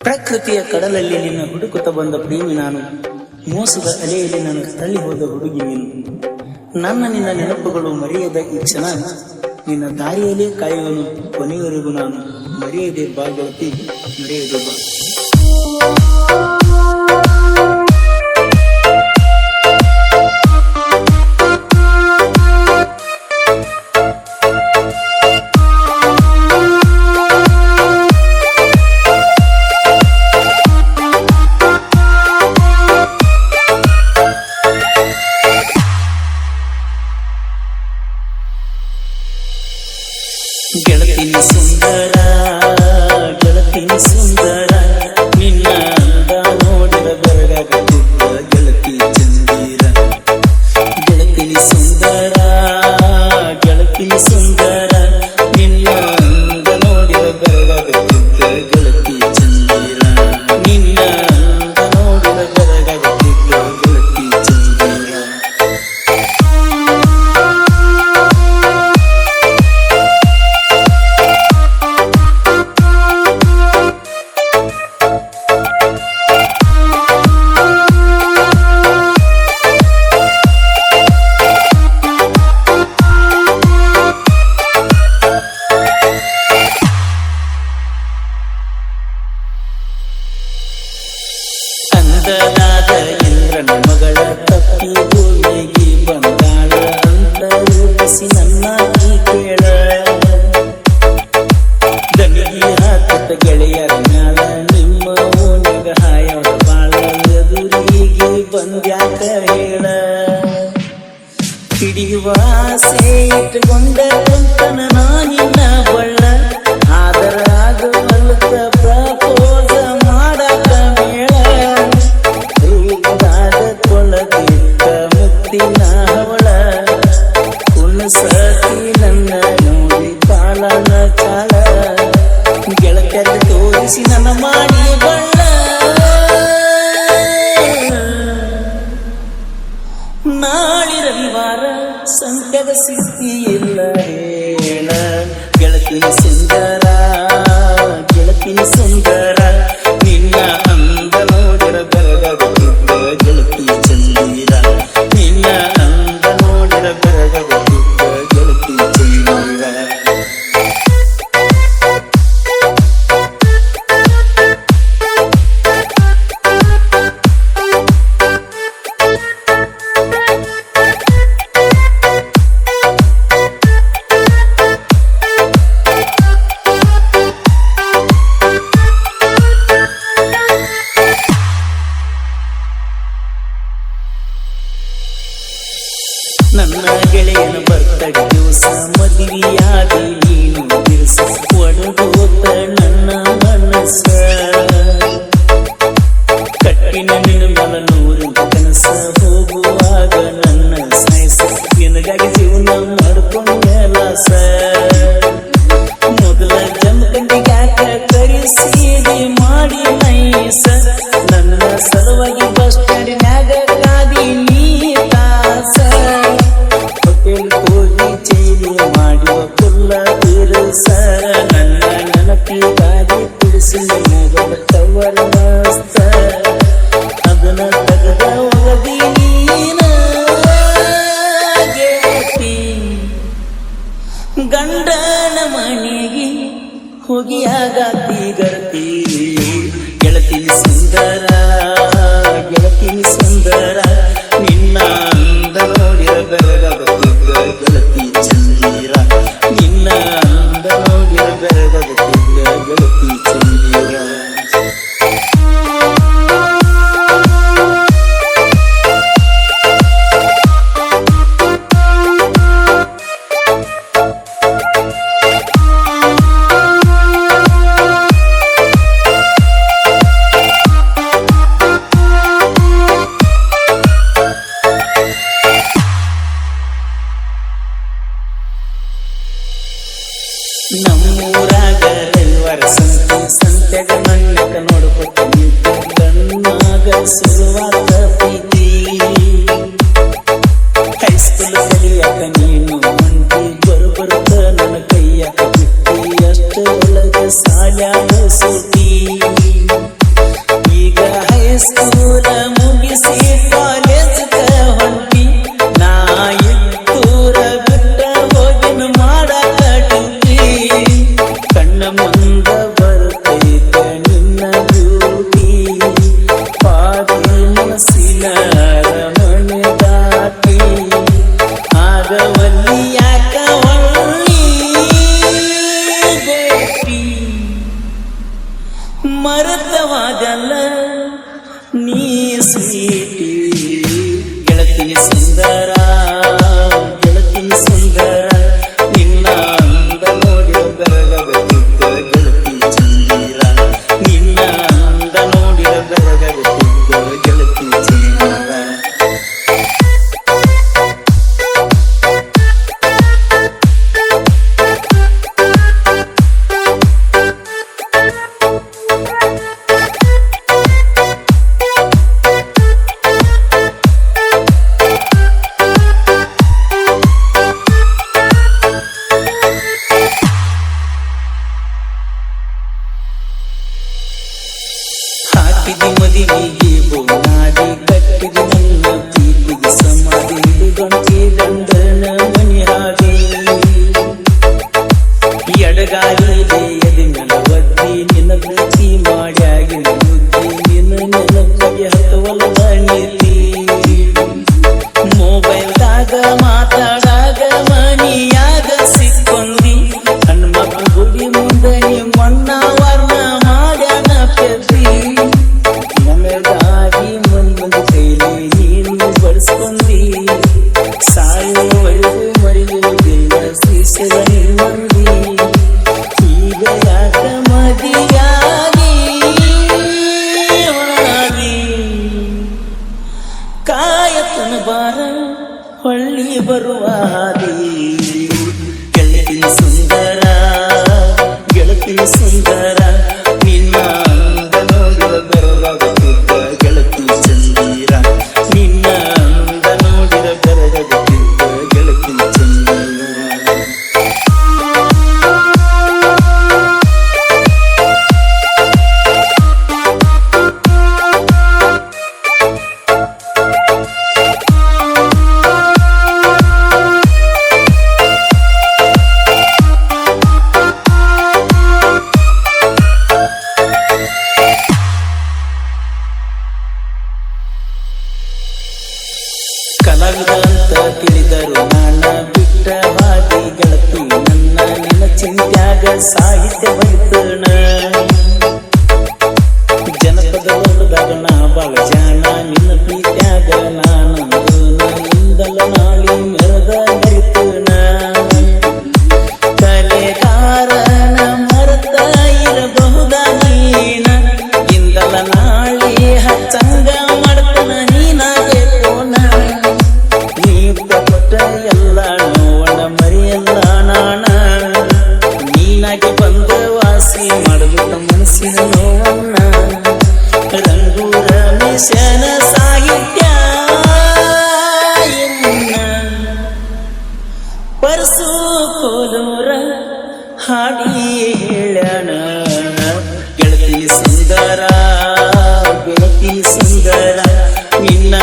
ಪ್ರಕೃತಿಯ ಕಡಲಲ್ಲಿ ನಿನ್ನ ಹುಡುಕುತ್ತ ಬಂದ ಪ್ರೇಮಿ ನಾನು, ಮೋಸದ ಅಲೆಯಲ್ಲಿ ನಾನು ತಳ್ಳಿ ಹೋದ ಹುಡುಗಿ ನೀನು. ನನ್ನ ನಿನ್ನ ನೆನಪುಗಳು ಮರೆಯದ ಈ ಕ್ಷಣ, ನಿನ್ನ ದಾರಿಯಲ್ಲೇ ಕಾಯುವನು ಕೊನೆಯವರೆಗೂ ನಾನು. ಮರೆಯದೆ ಬಾ ಗೆಳತಿ, ಮರೆಯದೆ ಬಾ. ಗೆಳತಿನಿ ಸುಂದರ, ಗೆಳತಿನಿ ಸುಂದರ, ನಿನ್ನ ಅಂದ ನೋಡಿದ ಬೆರಗಾಗುತ್ತಿದ್ದ ಗೆಳತಿ ಚಂದೀರ. ಗೆಳತಿನಿ ಸುಂದರ, ಗೆಳತಿನಿ ಸುಂದರ, ನಿನ್ನ ಅಂದ ನೋಡಿದ ಬೆರಗಾಗುತ್ತಿದ್ದ ಗೆಳತಿ ಚಂದೀರ. ನಿನ್ನ ಅಂದ ನೋಡಿದ ಬೆರಗಾಗುತ್ತಿದ್ದ ಗೆಳತಿ ಚಂದೀರ. ಅಂದದಾದ ಇಂದ್ರನ ಮಗಳ ತಪ್ಪಿ ಭೂಮಿಗೆ ಬಂದಾಳ ಅಂತ ರೂಪಿಸಿ ನನ್ನ ಈ ಕೇಳ. ದನಿಗೆ ಹಾಕುತ್ತ ಗೆಳೆಯರ ಮ್ಯಾಲ ನಿಮ್ಮ ಓನಗ ಹಾಯವ ಬಾಳ. ಎದುರಿಗೆ ಬಂದ್ಯಾಕ ಹೇಳ, ಹಿಡಿಯುವ ಆಸೆ ಇಟ್ಟುಕೊಂಡ ಕುಂತನ ನಾನಿನ್ನ ಬಳ್ಳ. ಆದರ ಆಗವಲ್ಲದ ಪ್ರಪೋಸ ಮಾಡಕ ಮೇಳ. ರೂಪದಾದ ಕೊಳದಿದ್ದ ಮುತ್ತಿನ ಹವಳ, ಕುಣಸತಿ ನನ್ನ ನೋಡಿ ಕಾಲನ ಚಾಳ. ಗೆಳತಿಯರ ತೋರಿಸಿ ನನ್ನ ಮಾಡಿ ಬಳ್ಳ. ನಾಳೆ ರವಿವಾರ ಸಂತ್ಯದ ಸಿದ್ಧಿ ಇಲ್ಲ ಹೇಳ. ಗೆಳತಿನಿ ಸುಂದರ, ಗೆಳತಿನಿ ಸುಂದರ, ನಿನ್ನ ಅಂದ ನೋಡಿರ ಬೆರಗಾಗುತ್ತಿದ್ದ ಗೆಳತಿ ಚಂದೀರ. ನಿನ್ನ ಅಂದ ನೋಡಿರ ಬೆರಗಾಗುತ್ತಿದ್ದ ಗೆಳತಿ ಚಂದೀರ. ನನ್ನ ಗೆಳೆಯನ ಬರ್ತಡೆ ದಿವಸ ಮದುವೆಯಾದಿ ನೀನು ದಿವಸ. ಒಡಗೋತ ನನ್ನ ಮನಸ್ಸ, ಕಟ್ಟಿನ ನಿನ್ನ ಮಲ ನೂರಿನ ಕನಸ. ಹೋಗುವಾಗ ನನ್ನ ಸಾಯಸ, ನಿನಗಾಗಿ ಜೀವನ ಮಾಡ್ಕೊಂಡಲಾಸ. ಮೊದಲ ಜಮಖಂಡಿಗ್ಯಾಕ ಕರಿಸಿದಿ ಮಾಡಿ ನೈಸ. ನನ್ನ ಸಲುವಾಗಿ ಬಸ್ ಸ್ಟ್ಯಾಂಡಿನ್ಯಾಗ ಕಾದಿ ನೀ ತಾಸ. ಹೋಟೆಲ್ ಹೋಗಿ ಚೈನಿ ಮಾಡುವ ಕುಲ್ಲ ತಿರುಸ. ನನ್ನ ನೆನಪಿಗಾಗಿ ತಿಳಿಸಿ ಮೊದಲ ತವರ ಮಸ್ತ. ಅದನ್ನ ತೆಗೆದ ಒಗದಿ ನೀನ ಗೆಳತಿ. ಗಂಡನ ಮನೆಗೆ ಹೋಗಿಯಾಗಾತಿ ಗರ್ತಿ. ಗೆಳತಿನಿ ಸುಂದರ, ಗೆಳತಿನಿ ಸುಂದರ, ನಿನ್ನ ಅಂದ ನೋಡಿರ ಬೆರಗಾಗುತ್ತಿದ್ದ ಗೆಳತಿ ಚಂದೀರ. ನಿನ್ನ ಅಂದ ನೋಡಿರ ಬೆರಗಾಗುತ್ತಿದ್ದ ಗೆಳತಿ ಚಂದೀರ. ನಮ್ಮೂರಾಗ ರವಿವಾರ ಸಂತೆ, ಸಂತ್ಯಾಗ ಮಣ್ಣಕ ನೋಡ್ಕೊತ ನಿಂತ. ಗಣ್ಣಾಗ ಶುರುವಾತ ಪ್ರೀತಿ. ಹೈಸ್ಕೂಲ್ ಕಲಿಯಾಕ ನೀನು ಹೊಂಟಿ, ಬರುತ್ತ ನನ್ನ ಕೈಯಾಕ ಬಿಟ್ಟಿ. ಅಷ್ಟ ಒಳಗ ಸಾಲ್ಯಾಗ ಸೂಟಿ. ಅರ್ಥವಾಗಲ್ಲ ನೀ ಸ್ವೀಟಿ ಗೆಳತಿ ಸುಂದರ ಗೆಳತಿ ಸುಂದರ ನಿನ್ನ ಅಂದ ನೋಡಿ ಬೆರಗಬೇಕಿದ್ದ ಗೆಳತಿ ಚಂದಿರ ನಿನ್ನ ಅಂದ ನೋಡಿ ಬೆರಗಬೇಕಿದ್ದ ಗೆಳತಿ ಚಂದಿರ ಹಾಕಿದಿ ಮದಿವಿಗೆ ಬೋನಾದಿ ಕಟ್ಟಿದಿ ನನ್ನ ಪ್ರೀತಿಗೆ ಸಮಾಧಿ ಗಂಟೆ ಗಂಡನ ಮನಿ ಹಾದಿ ಎಡಗಾಲಿದೆ ಎದೆ ಮೇಲೆ ಒದ್ದಿ ನಿನ್ನ ಪ್ರೀತಿ ಮಾಡ್ಯಾಗಿ ಮುದ್ದಿ ನಿನ್ನ ನೆನಪಿಗೆ ಹತ್ತವಲ್ಲದ ನೀತಿ ಮೊಬೈಲ್ದಾಗ ಮಾತಾಡಾಗ ಮನಿಯಾಗ ಸಿಕ್ಕೊಂದಿ ಹಣ್ಮಕ್ಳು ಗುಡಿ ಮುಂದೆ ನಿಮ್ಮಣ್ಣ ವರ್ಣ ಮಾಡ್ಯಾನ ಪೆದ್ದಿ ನಮಗಾಗಿ ಮಂದಿ ಕೈಲಿ ನೀನು ಬಳಸ್ಕೊಂಡಿ ಸಾಯುವವರೆಗೂ ಮರೆಯುವುದಿಲ್ಲ ಶಿಶಿರ ಮಂದಿ ಈಗ ಯಾಕ ಮದಿಯಾಗಿ ಹೊರಡಿ ಕಾಯತನ ಬಾರ ಹೊಳ್ಳಿ ಬರುವ ಹಾದಿ ಗೆಳತಿ ಸುಂದರ ಗೆಳತಿ ಸುಂದರ ನಿನ್ನ ಅಂದ ನೋಡಿದ ಬೆರಗಾಗುತ್ತಿದ್ದ ಗೆಳತಿ ಚಂದಿರ ನಿನ್ನ ಅಂದ ನೋಡಿದ ಬೆರಗಾಗುತ್ತಿದ್ದ ಗೆಳತಿ ಚಂದಿರ ಕಲಾವಿದ ಅಂತ ತಿಳಿದರು ನಾನ ಬಿಟ್ಟ ಹಾದಿ ಗೆಳತಿ ನನ್ನ ನಿನ್ನ ಚಿಂತ್ಯಾಗ ಸಾಹಿತ್ಯ ಬೈತಣ ಜನಪದ ಗಗನ ಬಾಳ ಜಾಣ ನಿನ್ನ ಪ್ರೀತ್ಯಾಗ ನಾನಂದು ಇಂದಲ ನಾಳಿ ಮೆರೆದ ಮರಿತಣ ಕಲೆಗಾರನ ಮರೆತ ಇರಬಹುದ ನೀನ ಇಂದಲ ನಾಳಿ ಹಚ್ಚಂಗ ಮಾಡ್ತನ ನೀನಾಗೆ ಕೋನ ನೀ ಪಟ್ಟ ಎಲ್ಲ ನೋವಣ ಮರಿಯಲ್ಲ ನಾಣ ನೀನಾಗಿ ಬಂದ ವಾಸಿ ಮಾಡಬೇಕ ಮನಸ್ಸಿನ ನೋವನ್ನ ರಂಗು ರಮೇಶನ ಸಾಹಿತ್ಯ ಪರಸು ಕೋಲೂರ ಹಾಡಿ ಹೇಳ್ಯಾಣ ಗೆಳತಿ ಸುಂದರ ಗೆಳತಿ ಸುಂದರ ನಿನ್ನ